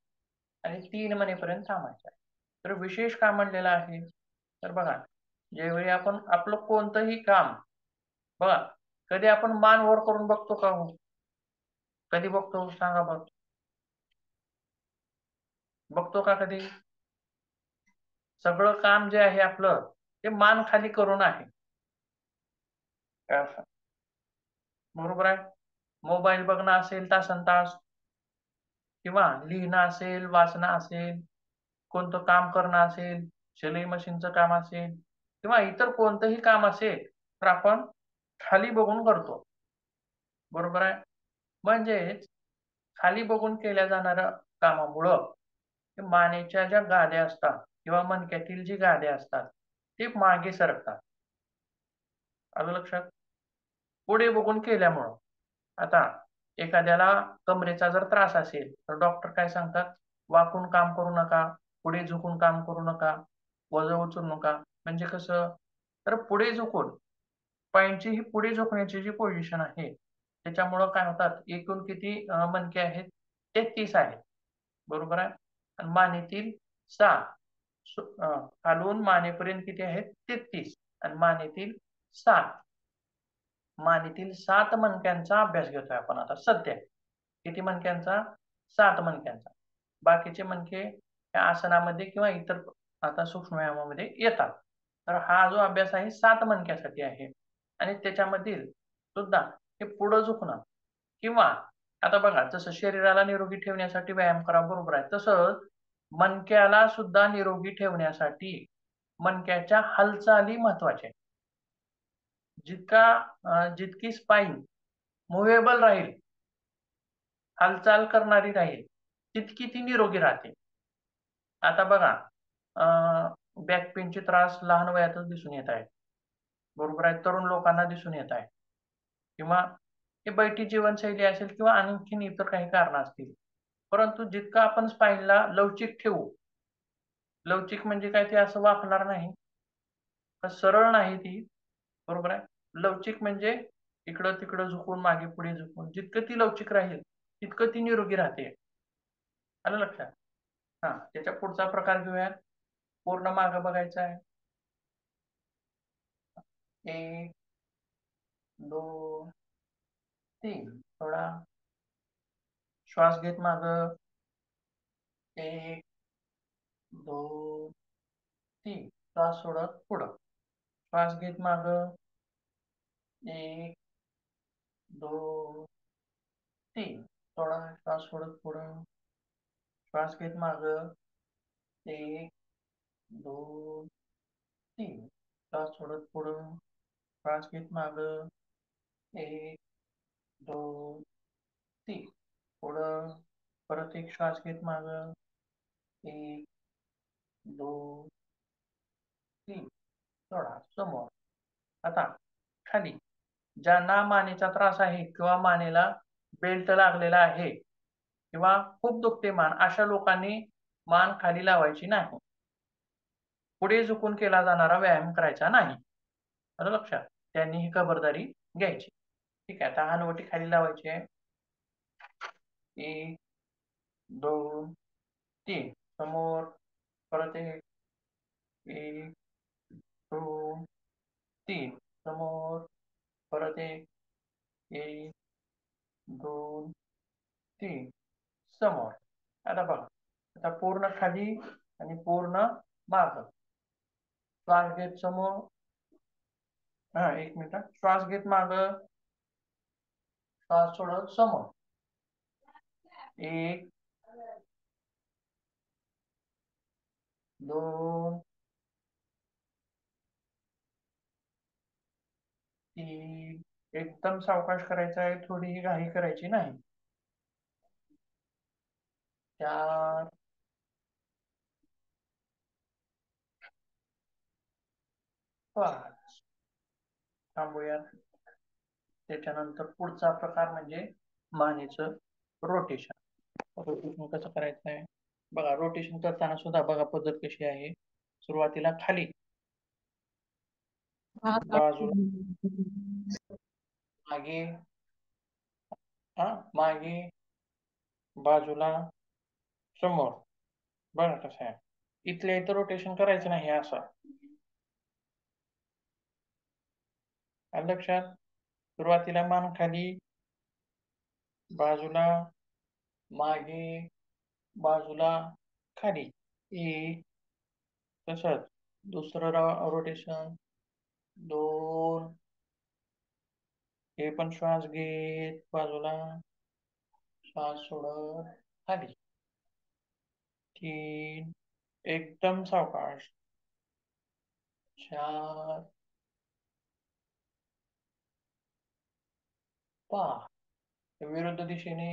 आणि 3 म्हणेपर्यंत थांबायचं. तर विशेष का म्हणलेलं आहे तर बघा, ज्यावेळी आपण आपलं कोणतंही काम बघा, कधी आपण मान वर करून बघतो का हो? कधी बघतो सांगा बघ, बघतो का कधी? सगळं काम जे आहे आपलं ते मान खाली करून आहे. बरोबर आहे. मोबाईल बघणं असेल तासनतास किंवा लिहिणं असेल, वाचणं असेल, कोणतं काम करणं असेल, शिलाई मशीनचं काम असेल किंवा इतर कोणतंही काम असेल तर आपण खाली बघून करतो. बरोबर आहे. म्हणजेच खाली बघून केल्या जाणाऱ्या कामामुळं मानेच्या ज्या गाद्या असतात किंवा मणक्यातील जी गाद्या असतात ते मागे सरकतात. आलं लक्षात? पुढे बघून केल्यामुळं. आता एखाद्याला कमरेचा जर त्रास असेल तर डॉक्टर काय सांगतात? वाकून काम करू नका, पुढे झुकून काम करू नका, वजन उचलू नका. म्हणजे कसं? तर पुढे झुकून पायांची ही पुढे झुकण्याची जी पोझिशन आहे त्याच्यामुळं काय होतात, एकूण किती मणके आहेत? 33 आहेत. बरोबर आहे. आणि मानेतील 6 खालून मानेपर्यंत किती आहेत? 33 आणि मानेतील 7. मानेतील 7 मणक्यांचा अभ्यास घेतोय आपण आता सध्या. किती मणक्यांचा? 7 मणक्यांचा. बाकीचे मणके या आसनामध्ये किंवा इतर आता सूक्ष्म व्यायामामध्ये येतात. तर हा जो अभ्यास आहे 7 मणक्यासाठी आहे आणि त्याच्यामधील सुद्धा हे पुढं झुकणं किंवा आता बघा, जसं शरीराला निरोगी ठेवण्यासाठी व्यायाम करा, बरोबर आहे, तसंच मणक्याला सुद्धा निरोगी ठेवण्यासाठी मणक्याच्या हालचाली महत्वाच्या आहेत. जितकी स्पाईन मुव्हेबल राहील, हालचाल करणारी राहील, तितकी ती निरोगी राहते. आता बघा, बॅक पेनचे त्रास लहान वयातच दिसून येत आहेत. बरोबर आहे. तरुण लोकांना दिसून येत आहे किंवा हे बैठी जीवनशैली असेल किंवा आणखीन इतर काही कारणं असतील. परंतु जितकं आपण स्पाईनला लवचिक ठेवू, लवचिक म्हणजे काय, ते असं वाकणार नाही, सरळ नाही ती. बरोबर आहे. लवचिक म्हणजे इकडं तिकडं झुकून, मागे पुढे झुकून, जितकं ती लवचिक राहील तितकं ती निरोगी राहते. आलं लक्षात? हा, त्याच्या पुढचा प्रकार घेऊयात. पूर्ण मागं बघायचं आहे. 1 2 3 थोडा श्वास घेत मागं 1 2 3 श्वास सोडत पुढं. श्वास घेत मागं 1 2 3 थोडा श्वास सोडत पुढं. श्वास घेत मागं 1 2 3 श्वास सोडत पुढं. श्वास घेत मागं 1 2 3 पुढं. परत एक श्वास घेत माग, 1 2 3, सोडा समोर. आता खाली. ज्यांना मानेचा त्रास आहे किंवा मानेला बेल्ट लागलेला आहे किंवा खूप दुखते मान, अशा लोकांनी मान खाली लावायची नाही. पुढे झुकून केला जाणारा व्यायाम करायचा नाही. आलं लक्षात? त्यांनी ही खबरदारी घ्यायची. ठीक आहे, आता हनुवटी खाली लावायची आहे. 1 2 3, समोर. परत 1 2 3, समोर. परत 1 2 3, समोर. आता बघा, आता पूर्ण खाली आणि पूर्ण माग. श्वास घेत समोर. एक मिनिट. श्वास घेत माग, श्वास सोडत समोर. 1 2 3, एकदम सावकाश करायचं आहे, थोडीही घाई करायची नाही. 4 5, थांबूयात. त्याच्यानंतर पुढचा प्रकार म्हणजे मानेचं रोटेशन. रोटेशन कसं करायचं आहे बघा. रोटेशन करताना सुद्धा बघा पद्धत कशी आहे. सुरुवातीला खाली, बाजूला, मागे, मागे, बाजूला, समोर. बघा कसं आहे. इथल्या इथं रोटेशन करायचं नाही असं. आलं लक्षात? सुरुवातीला मान खाली, बाजूला, मागे, बाजूला, खाली. 1, तसंच दुसरं रोटेशन. 2, हे पण श्वास घेत बाजूला, श्वास सोडत खाली. 3, एकदम सावकाश. 4 5, विरुद्ध दिशेने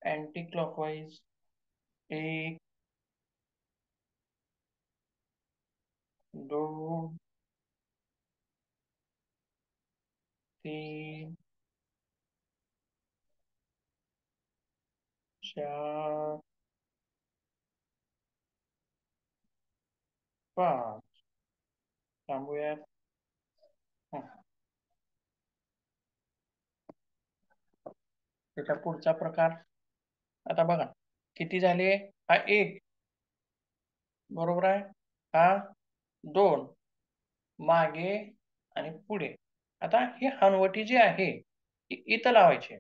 अँटी क्लॉकवाईज. 1 2 3 4 5. थांबूयात. त्याचा पुढचा प्रकार. आता बघा किती झाले. हा 1, बरोबर आहे. हा 2, मागे आणि पुढे. आता ही हनुवटी जी आहे ती इथं लावायची.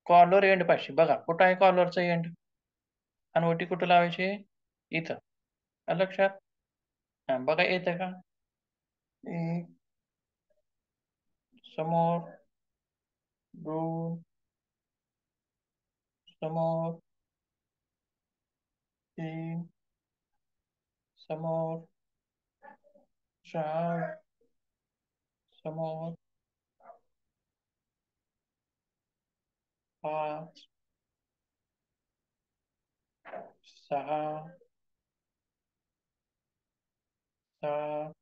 कॉलर एंड पाशी. बघा कुठं आहे कॉलरचं एंड. हनुवटी कुठं लावायची? इथं. आलं लक्षात? बघा येतं का? 1, समोर, 2, समोर, 3, समोर, 4, समोर, 5, 6, 7,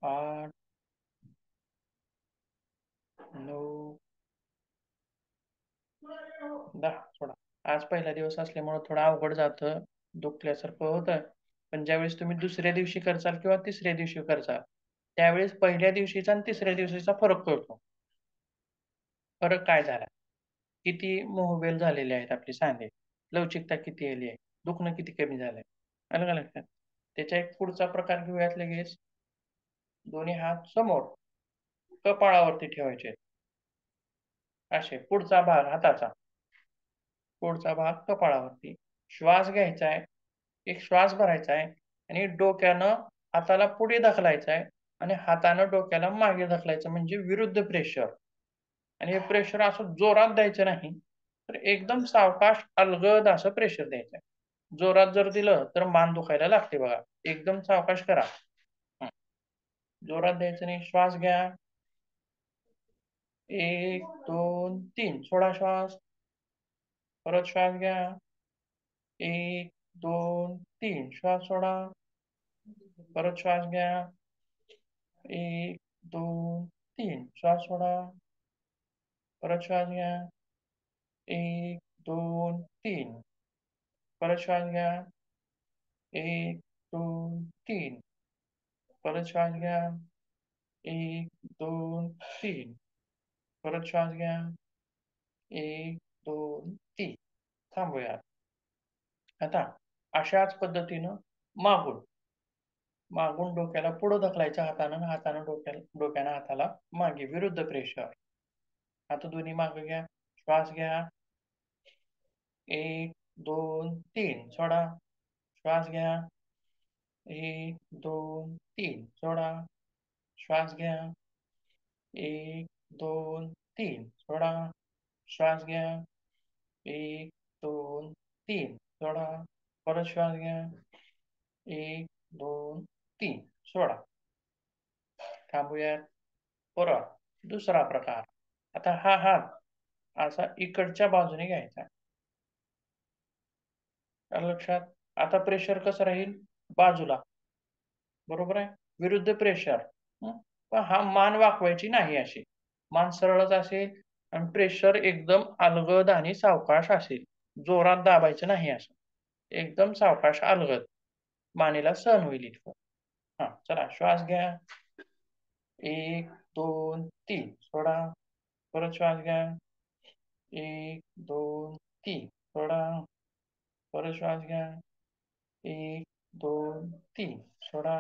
8, 9, 10. सोडा. आज पहिला दिवस असल्यामुळे थोडं अवघड जातं, दुखल्यासारखं होतं. पण ज्यावेळेस तुम्ही दुसऱ्या दिवशी करचाल किंवा तिसऱ्या दिवशी करचाल, त्यावेळेस पहिल्या दिवशीचा आणि तिसऱ्या दिवशीचा फरक कळतो. फरक काय झाला? किती मोहवेल झालेले आहेत आपले सांधे, लवचिकता किती आली आहे, दुखणं किती कमी झालंय. आलं का लक्षात? त्याचा एक पुढचा प्रकार घेऊयात लगेच. दोन्ही हात समोर कपाळावरती ठेवायचे. असे पुढचा भाग हाताचा, पुढचा भाग कपाळावरती. श्वास घ्यायचा आहे, एक श्वास भरायचा आहे आणि डोक्यानं हाताला पुढे ढकलायचं आहे आणि हातानं डोक्याला मागे ढकलायचं, म्हणजे विरुद्ध प्रेशर. आणि हे प्रेशर असं जोरात द्यायचं नाही, तर एकदम सावकाश अलगद असं प्रेशर द्यायचं. जोरात जर दिलं तर मान दुखायला लागते बघा. एकदम सावकाश करा. जोरात द्यायचं नाही. श्वास घ्या. 1 2 3 सोडा श्वास, परत श्वास घ्या, 1 2 3 श्वास सोडा, परत श्वास घ्या, 1 2 3 श्वास सोडा, परत श्वास घ्या, 1 2 3 परत श्वास घ्या, 1 2 3 परत श्वास घ्या, 1 2 3 परत श्वास घ्या, 1 2 3 थांबूया. आता अशाच पद्धतीनं मागून डोक्याला पुढं ढकलायच्या हातानं, हातानं डोक्यानं हाताला मागे, विरुद्ध प्रेशर. हात दोन्ही मागे घ्या, श्वास घ्या, 1 2 3 सोडा, श्वास घ्या, 1 2 3 सोडा, श्वास घ्या, 1 2 3 सोडा, श्वास घ्या, 1 2 3 सोडा, परत श्वास घ्या, 1 2 3 सोडा. थांबूयात. परत दुसरा प्रकार. आता हा हात असा इकडच्या बाजूने घ्यायचा. आलं लक्षात? आता प्रेशर कसं राहील? बाजूला. बरोबर आहे? विरुद्ध प्रेशर. पण हा मान वाकवायची नाही अशी. मान सरळच असेल आणि प्रेशर एकदम अलगद आणि सावकाश असेल. जोरात दाबायचं नाही असं. एकदम सावकाश अलगद. मानेला सहन होईल इतकं. चला श्वास घ्या. 1 2 3 सोडा, परत श्वास घ्या. 1 2 3 सोडा, परत श्वास घ्या. 1 2 3 सोडा,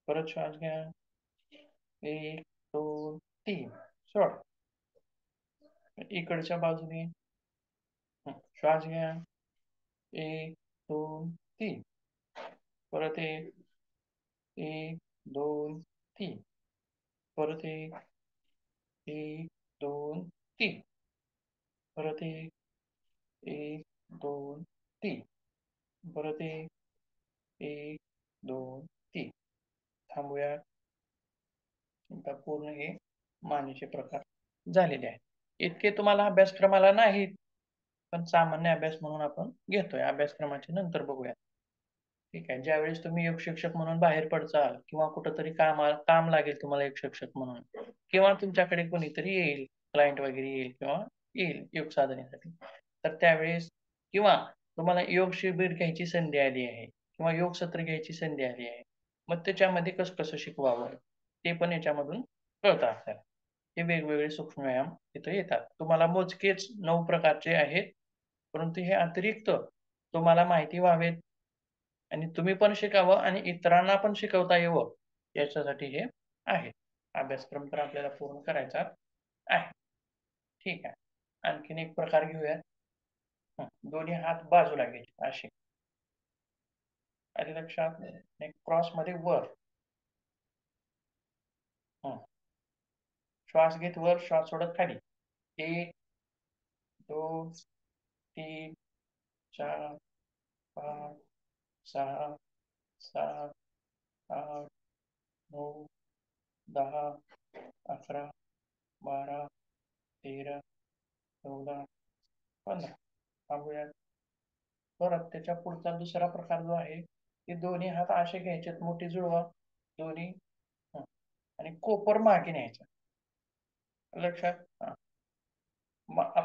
परत श्वास घ्या. 1 2 3 सोडा. इकडच्या बाजूने श्वास घ्या. 1 2 3 परत 1 2 3 परत 1 2 3 परत 1 2 3 परत 1 2 3 थांबूया. आता पूर्ण हे मानेचे प्रकार झालेले आहेत. इतके तुम्हाला अभ्यासक्रमाला नाहीत, पण सामान्य अभ्यास म्हणून आपण घेतोय. अभ्यासक्रमाचे नंतर बघूया. ठीक आहे. ज्यावेळेस तुम्ही योग शिक्षक म्हणून बाहेर पडचाल किंवा कुठंतरी काम लागेल तुम्हाला योग शिक्षक म्हणून, किंवा तुमच्याकडे कोणीतरी येईल, क्लायंट वगैरे येईल किंवा येईल योग साधनेसाठी, तर त्यावेळेस किंवा तुम्हाला योग शिबिर घ्यायची संधी आली आहे किंवा योग सत्र घ्यायची संधी आली आहे, मग त्याच्यामध्ये कसं शिकवावं ते पण याच्यामधून कळतं आपल्याला. हे वेगवेगळे सूक्ष्म व्यायाम तिथे येतात. तुम्हाला मोजकेच 9 प्रकारचे आहेत, परंतु हे अतिरिक्त तुम्हाला माहिती व्हावेत आणि तुम्ही पण शिकावं आणि इतरांना पण शिकवता यावं याच्यासाठी हे आहे. अभ्यासक्रम तर आपल्याला पूर्ण करायचा आहे. ठीक आहे. आणखीन एक प्रकार घेऊया. दोन्ही हात बाजूला घ्यायचे असे. आले लक्षात? क्रॉस मध्ये वर. श्वास घेत वर, श्वास सोडत खाली. 1 2 3 4 5 6 7 8 9 10 11 12 13 14 15 थांबूया. परत त्याच्या पुढचा दुसरा प्रकार जो आहे, ते दोन्ही हात असे घ्यायचे, मोठी जुळवा दोन्ही, आणि कोपर मागे न्यायचा. लक्षात?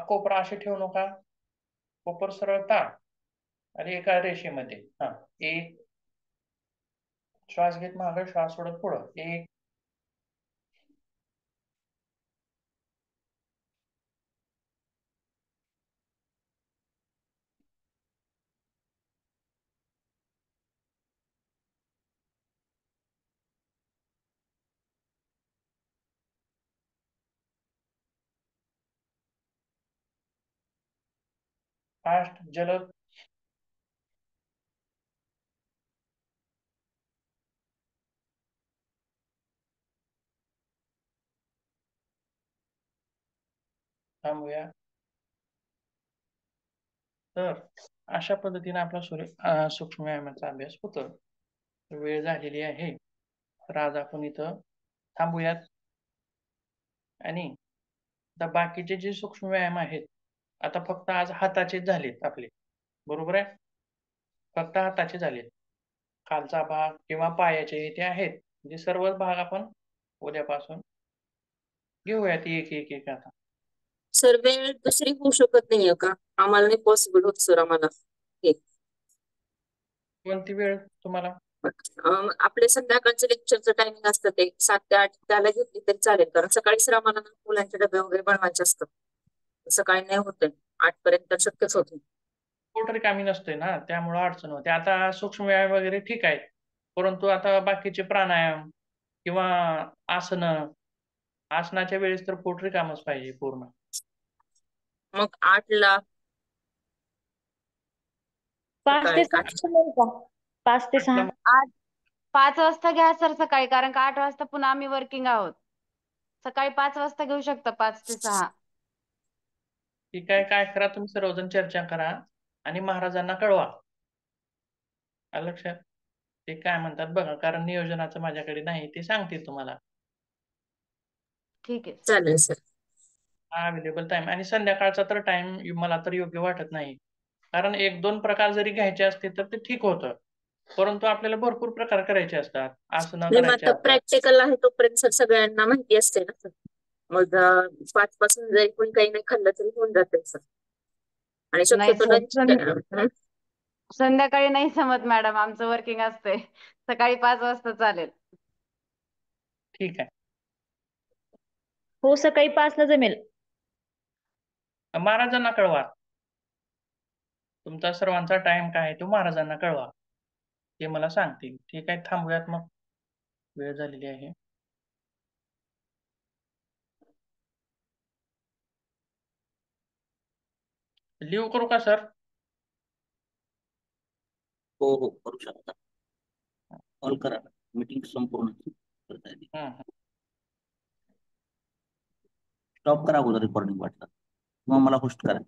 कोपर असे ठेवू नका. कोपर सरळ ताठ आणि एका रेषेमध्ये. 1 श्वास घेत मागे, श्वास सोडत पुढं. 1 फास्ट जलद. थांबूया. तर अशा पद्धतीने आपला सूक्ष्म व्यायामाचा अभ्यास होतो. वेळ झालेली आहे, तर आज आपण इथं थांबूयात आणि आता बाकीचे जे सूक्ष्म व्यायाम आहेत, आता फक्त आज हाताचेच झालेत आपले, बरोबर आहे? फक्त हाताचे झालेत. खालचा भाग किंवा पायाचे ते आहेत. म्हणजे सर्वच भाग आपण उद्यापासून घेऊयात एक आता. सर वेळ दुसरी होऊ शकत नाहीये का? आम्हाला नाही पॉसिबल होत सर आम्हाला हे. कोणती वेळ तुम्हाला? आपले संध्याकाळचं लेक्चरचं टायमिंग असतं ते 7 ते 8 त्याला घेतली तरी चालेल, कारण सकाळी सर आम्हाला मुलांचे डबे वगैरे बनवायचे असतात. सकाळी नाही होत 8 पर्यंत शक्यच होत नाही. पोट रिकामी नसते ना, त्यामुळे अडचण होते. आता सूक्ष्म व्यायाम वगैरे ठीक आहे, परंतु आता बाकीचे प्राणायाम किंवा आसनं, आसनाच्या वेळेस तर पोट रिकामच पाहिजे पूर्ण. मग 8ला 5 ते सकाळी 6 जमेल का? 5 ते 6. 5 वाजता घ्या सर सकाळी, कारण का 8 वाजता पुन्हा आम्ही वर्किंग आहोत. सकाळी 5 वाजता घेऊ शकता, 5 ते 6. ठीक आहे, काय करा तुम्ही सर्वजण चर्चा करा आणि महाराजांना कळवा. आलं लक्षात? ते काय म्हणतात बघा, कारण नियोजनाचं माझ्याकडे नाही, ते सांगतील तुम्हाला. ठीक आहे. चालेल सर. अवेलेबल टाइम आणि संध्याकाळचा तर टाइम मला तर योग्य वाटत नाही, कारण 1-2 प्रकार जरी घ्यायचे असते तर ते ठीक होतं, परंतु आपल्याला भरपूर प्रकार करायचे असतात, आसनं नाही मग करायचे आता असतात. प्रॅक्टिकल आहे तोपर्यंत सर सगळ्यांना माहिती असते ना सर. मग 5 पासून जरी कोणी काही नाही खाल्लं तरी होऊन जाते सर. आणि नाही शक्यतो सर, संध्याकाळी नाही जमत मॅडम, आमचं वर्किंग असते. सकाळी 5 वाजता चालेल. ठीक आहे. हो, सकाळी 5 ला जमेल. महाराजांना कळवा. तुमचा सर्वांचा टाइम काय आहे तो महाराजांना कळवा, ते मला सांगतील. ठीक आहे, थांबूयात मग, वेळ झालेली आहे. लिव्ह करू का सर? हो हो करू शकता. कॉल करा, मीटिंग संपूर्ण करता येते. स्टॉप करा अगोदर रेकॉर्डिंग वाटलं किंवा मला होस्ट करा.